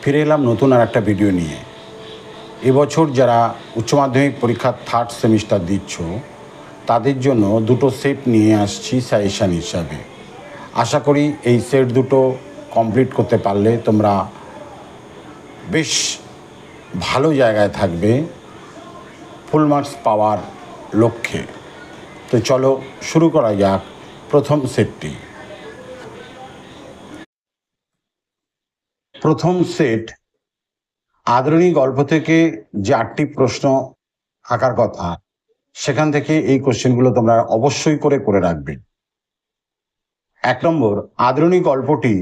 ফিরে এলাম নতুন আর একটা ভিডিও নিয়ে। এবছর যারা উচ্চ মাধ্যমিক পরীক্ষার থার্ড সেমিস্টার দিচ্ছ তাদের জন্য দুটো সেট নিয়ে আসছি সাজেশান হিসাবে। আশা করি এই সেট দুটো কমপ্লিট করতে পারলে তোমরা বেশ ভালো জায়গায় থাকবে ফুল মার্কস পাওয়ার লক্ষ্যে। তো চলো শুরু করা যাক প্রথম সেটটি। প্রথম সেট আদরণী গল্প থেকে যে 8টি প্রশ্ন থাকার কথা সেখান থেকে এই কোশ্চেনগুলো তোমরা অবশ্যই করে রাখবে। 1 নম্বর, আদরণী গল্পটি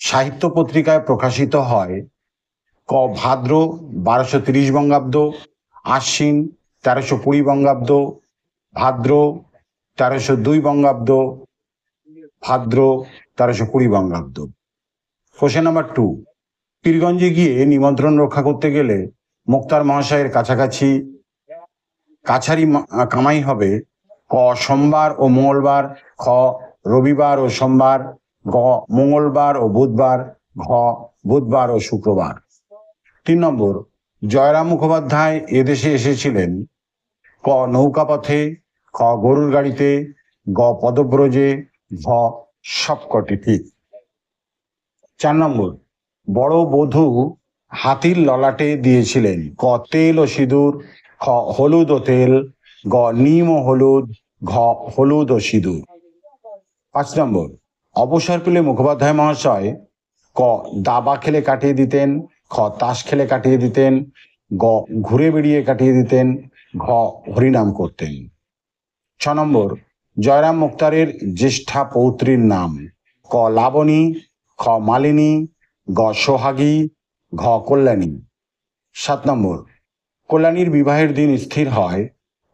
সাহিত্য পত্রিকায় প্রকাশিত হয় ক ভাদ্র 1230 বঙ্গাব্দ, আশ্বিন 1320 বঙ্গাব্দ, ভাদ্র 1302 বঙ্গাব্দ, ভাদ্র 1320 বঙ্গাব্দ। কোশ্চেন নাম্বার 2, পীরগঞ্জে গিয়ে নিমন্ত্রণ রক্ষা করতে গেলে মুক্তার মহাশয়ের কাছারি কামাই হবে ক সোমবার ও মঙ্গলবার, খ রবিবার ও সোমবার, গ মঙ্গলবার ও বুধবার, ঘ বুধবার ও শুক্রবার। 3 নম্বর, জয়রাম মুখোপাধ্যায় এদেশে এসেছিলেন ক নৌকাপথে, খ গরুর গাড়িতে, গ পদব্রজে, ঘ সবকটি ঠিক। 4 নম্বর, বড় বধূ হাতির ললাটে দিয়েছিলেন ক তেল ও সিঁদুর, খ হলুদ ও তেল, গ নিম ও হলুদ, ঘ হলুদ ও সিঁদুর। 5 নম্বর, অবসর পেলে মুখোপাধ্যায় মহাশয় ক দাবা খেলে কাটিয়ে দিতেন, খ তাস খেলে কাটিয়ে দিতেন, গ ঘুরে বেড়িয়ে কাটিয়ে দিতেন, ঘ হরিনাম করতেন। 6 নম্বর, জয়রাম মুক্তারের জ্যেষ্ঠা পৌত্রীর নাম ক লাবণী, খ মালিনী, গ সোহাগী, ঘ কল্যাণী। 7 নম্বর, কল্যাণীর বিবাহের দিন স্থির হয়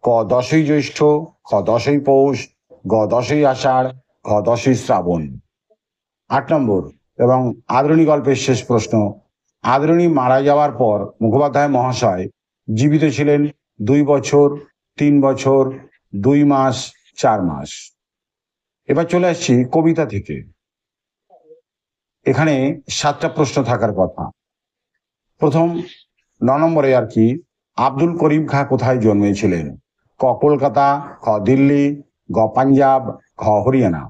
ক 10ই জ্যৈষ্ঠ, খ 10ই পৌষ, গ 10ই আষাঢ়, ঘ 10ই শ্রাবণ। 8 নম্বর এবং আদরণী গল্পের শেষ প্রশ্ন, আদরণী মারা যাওয়ার পর মুখোপাধ্যায় মহাশয় জীবিত ছিলেন 2 বছর, 3 বছর, 2 মাস, 4 মাস। এবার চলে আসছি কবিতা থেকে। এখানে 7টা প্রশ্ন থাকার কথা। প্রথম 9 নম্বরে আর কি, আব্দুল করিম খাঁ কোথায় জন্মেছিলেন? ক কলকাতা, খ দিল্লি, গ পাঞ্জাব, ঘ হরিয়ানা।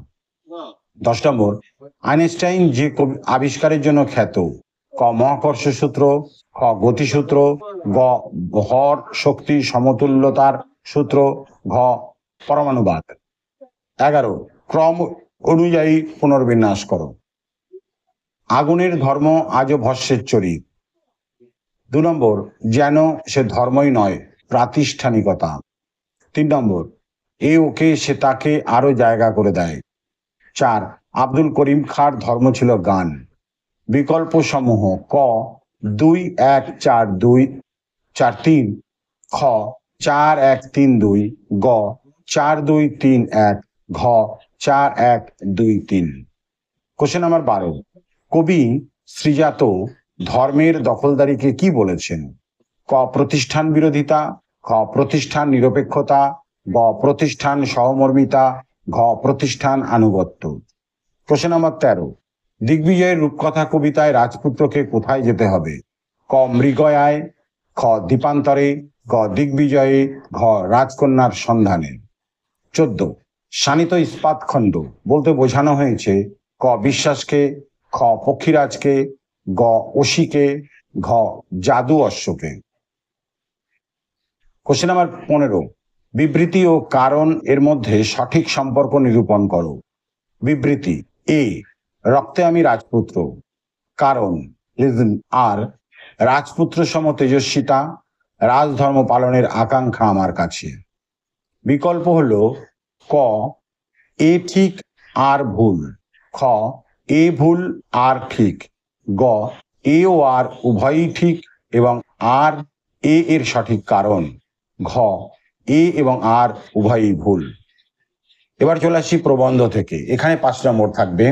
10 নম্বর, আইনস্টাইন যে আবিষ্কারের জন্য খ্যাত ক মহাকর্ষ সূত্র, খ গতিসূত্র, গ ভর শক্তি সমতুল্যতার সূত্র, ঘ পরমাণুবাদ। 11, ক্রম অনুযায়ী পুনর্বিন্যাস করো। আগুনের ধর্ম আজও ভস্যের চরিত। 2 নম্বর, যেন সে ধর্মই নয় প্রাতিষ্ঠানিকতা। 3 নম্বর, এ ওকে সে তাকে আরো জায়গা করে দেয়। 4, আব্দুল করিম খাঁর ধর্ম ছিল গান। বিকল্প সমূহ ক 2 1 4 2 4 3, খ 4 1 3 2, গ 4 2 3 1, ঘ 4 1 2 3। কোশ্চেন নাম্বার 12, কবি শ্রীজাত ধর্মের দখলদারিকে কি বলেছেন? ক প্রতিষ্ঠান বিরোধিতা, খ প্রতিষ্ঠান নিরপেক্ষতা, গ প্রতিষ্ঠান সহমর্মিতা, ঘ প্রতিষ্ঠান আনুগত্য। কোশ্চেন নাম্বার 13, দিগ্বিজয়ের রূপকথা কবিতায় রাজপুত্রকে কোথায় যেতে হবে? ক মৃগয়ায়, খ দ্বীপান্তরে, গ দিগ্বিজয়ে, ঘ রাজকন্যার সন্ধানে। 14, শানিত ইস্পাত খণ্ড বলতে বোঝানো হয়েছে ক বিশ্বাসকে, খ পক্ষীরাজকে, গ অসিকে, ঘ জাদু অশ্বকে। কোশ্চেন নাম্বার 15, বিবৃতি ও কারণ এর মধ্যে সঠিক সম্পর্ক নিরূপণ করো। বিবৃতি, এ রক্তে আমি রাজপুত্র। কারণ রিজন, আর রাজপুত্র সম তেজস্বিতা, রাজধর্ম পালনের আকাঙ্ক্ষা আমার কাছে। বিকল্প হলো ক এ ঠিক আর ভুল, খ এ ভুল আর ঠিক, গ এ ও আর উভয়ই ঠিক এবং আর এ এর সঠিক কারণ, ঘ এ এবং আর উভয়ই ভুল। এবার চলে আসি প্রবন্ধ থেকে। এখানে 5 নম্বর থাকবে।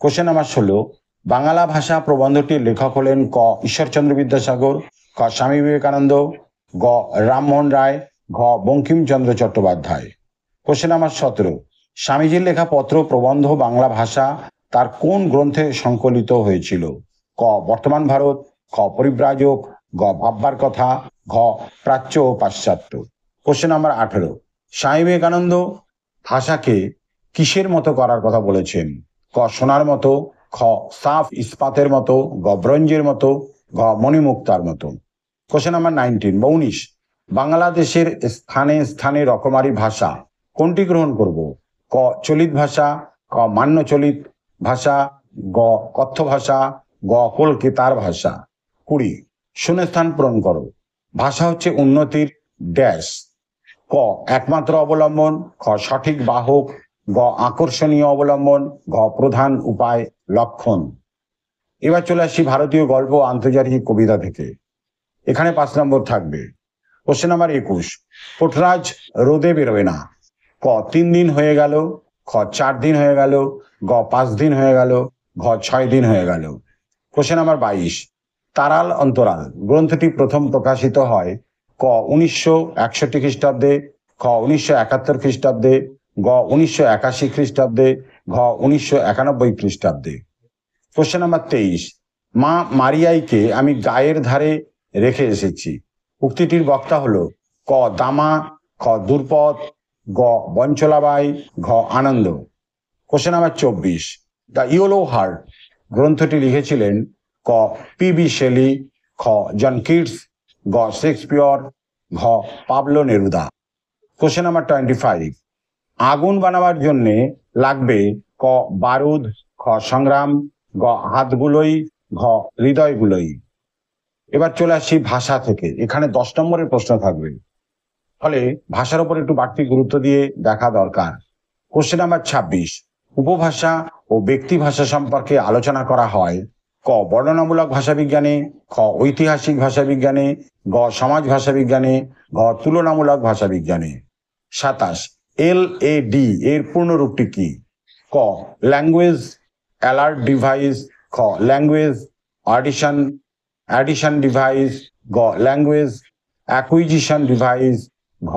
কোশ্চেন নাম্বার 16, বাংলা ভাষা প্রবন্ধটির লেখক হলেন ক ঈশ্বরচন্দ্র বিদ্যাসাগর, খ স্বামী বিবেকানন্দ, গ রামমোহন রায়, ঘ বঙ্কিমচন্দ্র চট্টোপাধ্যায়। কোশ্চেন নাম্বার 17, স্বামীজির লেখা পত্র প্রবন্ধ বাংলা ভাষা তার কোন গ্রন্থে সংকলিত হয়েছিল? ক বর্তমান ভারত, খ পরিব্রাজক, গ ভাববার কথা, ঘ প্রাচ্য ও পাশ্চাত্য। কোশ্চেন নাম্বার 18, স্বামী বিবেকানন্দ ভাষাকে কিসের মতো করার কথা বলেছেন? ক সোনার মতো, খ সাফ ইস্পাতের মতো, গ ব্রোঞ্জের মতো, ঘ মণিমুক্তার মতো। কোশ্চেন নাম্বার 19, বাংলাদেশের স্থানে স্থানে রকমারি ভাষা কোনটি গ্রহণ করব? ক চলিত ভাষা, ক মান্য চলিত ভাষা, গ কথ্য ভাষা, গ কলকাতার ভাষা। 20, শূন্যস্থান পূরণ করো। ভাষা হচ্ছে উন্নতির ড্যাশ। ক একমাত্র অবলম্বন, খ সঠিক বাহক, গ আকর্ষণীয় অবলম্বন, ঘ প্রধান উপায় লক্ষণ। এবার চলে আসি ভারতীয় গল্প ও আন্তর্জাতিক কবিতা থেকে। এখানে 5 নম্বর থাকবে। কোশ্চেন নাম্বার 21, পোঠরাজ রোদে বেরোয় না। ক 3 দিন হয়ে গেল, খ 4 দিন হয়ে গেল, গ 5 দিন হয়ে গেল, ঘ 6 দিন হয়ে গেল। কোশ্চেন নাম্বার 22, তারাল অন্তরাল গ্রন্থটি প্রথম প্রকাশিত হয় ক 1961 খ্রিস্টাব্দে, খ 1971 খ্রিস্টাব্দে, গ 1981 খ্রিস্টাব্দে, ঘ 1991 খ্রিস্টাব্দে। কোশ্চেন নাম্বার 23, মা মারিয়াইকে আমি গায়ের ধারে রেখে এসেছি। উক্তিটির বক্তা হলো ক দামা, খ দুর্পদ, গ বঞ্চলাবাই, ঘ Anand. Question number 24, the yellow heart গ্রন্থটি লিখেছিলেন ক পি.বি. শেলি, খ জন কিটস, গ শেক্সপিয়র, ঘ পাবলো নেরুদা। কোশ্চেন নাম্বার 25, আগুন বানাবার জন্যে লাগবে ক বারুদ, খ সংগ্রাম, গ হাতগুলোই, ঘ হৃদয়গুলোই। এবার চলে আসি ভাষা থেকে। এখানে 10 নম্বরের প্রশ্ন থাকবে, ফলে ভাষার উপর একটু বাড়তি গুরুত্ব দিয়ে দেখা দরকার। কোশ্চেন নাম্বার 26, উপভাষা ও ব্যক্তি ভাষা সম্পর্কে আলোচনা করা হয় ক বর্ণনামূলক ভাষাবিজ্ঞানে, খ ঐতিহাসিক ভাষাবিজ্ঞানে, গ সমাজ ভাষাবিজ্ঞানে, ঘ তুলনামূলক ভাষাবিজ্ঞানে। 27, LAD এর পূর্ণরূপটি কি? ক ল্যাঙ্গুয়েজ অ্যালার্ট ডিভাইস, খ ল্যাঙ্গুয়েজ অ্যাডিশন ডিভাইস, গ ল্যাঙ্গুয়েজ অ্যাকুইজিশন ডিভাইস, ঘ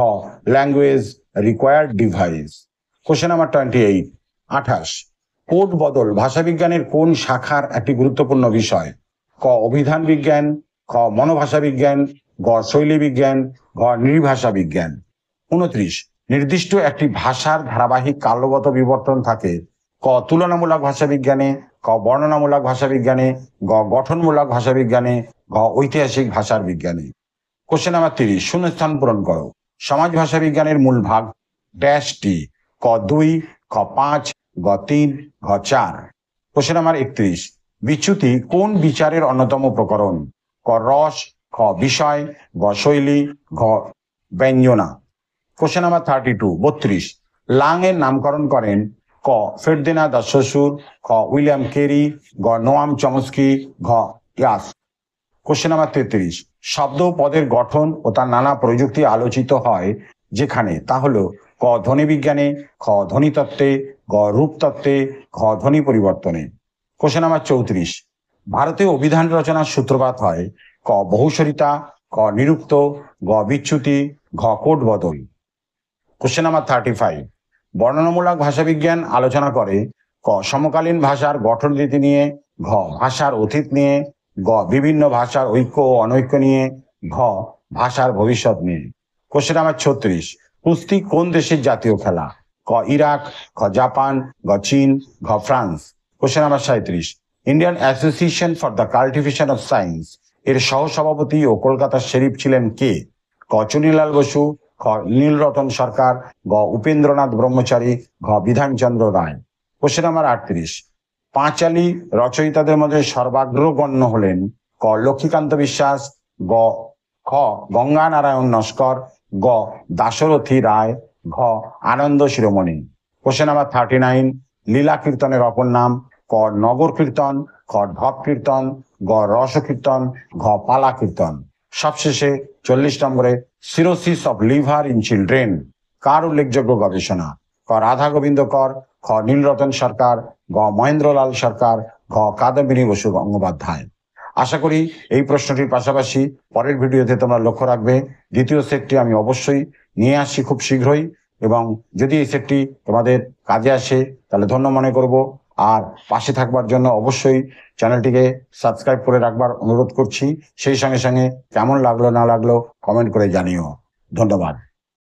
language required device. Question number 28, 28, code বদল ভাষাবিজ্ঞানের কোন শাখার একটি গুরুত্বপূর্ণ বিষয়? ক অভিধান বিজ্ঞান, খ মনোভাষা বিজ্ঞান, গ শৈলী বিজ্ঞান, ঘ নৃভাষা বিজ্ঞান। 29, নির্দিষ্ট একটি ভাষার ধারাবাহিক কালগত বিবর্তন থাকে ক তুলনামূলক ভাষাবিজ্ঞানে, ক বর্ণনামূলক ভাষাবিজ্ঞানে, গ গঠনমূলক ভাষাবিজ্ঞানে, ঘ ঐতিহাসিক ভাষার বিজ্ঞানে। কোশ্চেন নাম্বার 30, শূন্যস্থান পূরণ করো। সমাজ ভাষাবিজ্ঞানের মূল ভাগ ড্যাশটি? ক 2, খ 5, গ 3, ঘ 4। কোশ্চেন নাম্বার 31, বিচ্যুতি কোন বিচারের অন্যতম প্রকরণ? ক রস, খ বিষয়, গ শৈলী, ঘ ব্যঞ্জনা। কোশ্চেন নাম্বার 32, লাং এর নামকরণ করেন ক ফেরদিনান্দ দ্য শ্বশুর, খ উইলিয়াম কেরি, গ নোয়াম চমস্কি, ঘ ইয়াস। কোশ্চেন নাম্বার 33, শব্দ পদের গঠন ও তার নানা প্রযুক্তি আলোচিত হয় যেখানে, তা হলো ক ধ্বনি বিজ্ঞানে, খ ধ্বনিতত্ত্বে, গ রূপতত্ত্বে, ঘ ধ্বনি পরিবর্তনে। কোশ্চেন নাম্বার 34, ভারতে অভিধান রচনার সূত্রপাত হয় ক বহুসরিতা, ক নিরুক্ত, গ বিচ্যুতি, ঘ কোড বদল। কোশ্চেন নাম্বার 35, বর্ণনামূলক ভাষাবিজ্ঞান আলোচনা করে ক সমকালীন ভাষার গঠন রীতি নিয়ে, ঘ ভাষার অতীত নিয়ে, গ বিভিন্ন ভাষার ঐক্য ও অনৈক্য নিয়ে, ঘ ভাষার ভবিষ্যৎ নিয়ে। কোশ্চেন নাম্বার 36, কুস্তি কোন দেশের জাতীয় খেলা? ক ইরাক, খ জাপান, গ চীন, ঘ France. Question number 37, Indian association for the cultivation of science এর সহসভাপতি ও কলকাতার শেরিফ ছিলেন কে? ক চুনিলাল বসু, খ নীলরতন সরকার, গ উপেন্দ্রনাথ ব্রহ্মচারী, ঘ বিধানচন্দ্র রায়। কোশ্চেন নাম্বার 38, পাঁচালী রচয়িতাদের মধ্যে সর্বাগ্রগণ্য হলেন ক লক্ষ্মীকান্ত বিশ্বাস, গ খ গঙ্গা নারায়ণ নস্কর, গ দাশরথী রায়, ঘ আনন্দ শিরোমণি। কোশ্চেন নাম্বার 39, লীলা কীর্তনের অপর নাম? ক নগর কীর্তন, খ ঢপ কীর্তন, গ রস কীর্তন, ঘ পালা কীর্তন। সবশেষে 40 নম্বরে cirrhosis of liver in children কার উল্লেখযোগ্য গবেষণা? ক রাধা গোবিন্দ কর, খ নীলরতন সরকার, গ মহেন্দ্রলাল সরকার, ঘ কাদম্বিনী বসু গঙ্গোপাধ্যায়। আশা করি এই প্রশ্নটির পাশাপাশি পরের ভিডিওতে তোমরা লক্ষ্য রাখবে দ্বিতীয় সেটটি আমি অবশ্যই নিয়ে আসছি খুব শীঘ্রই, এবং যদি এই সেটটি তোমাদের কাজে আসে তাহলে ধন্য মনে করব। আর পাশে থাকবার জন্য অবশ্যই চ্যানেলটিকে সাবস্ক্রাইব করে রাখবার অনুরোধ করছি। সেই সঙ্গে সঙ্গে কেমন লাগলো না লাগলো কমেন্ট করে জানিও। ধন্যবাদ।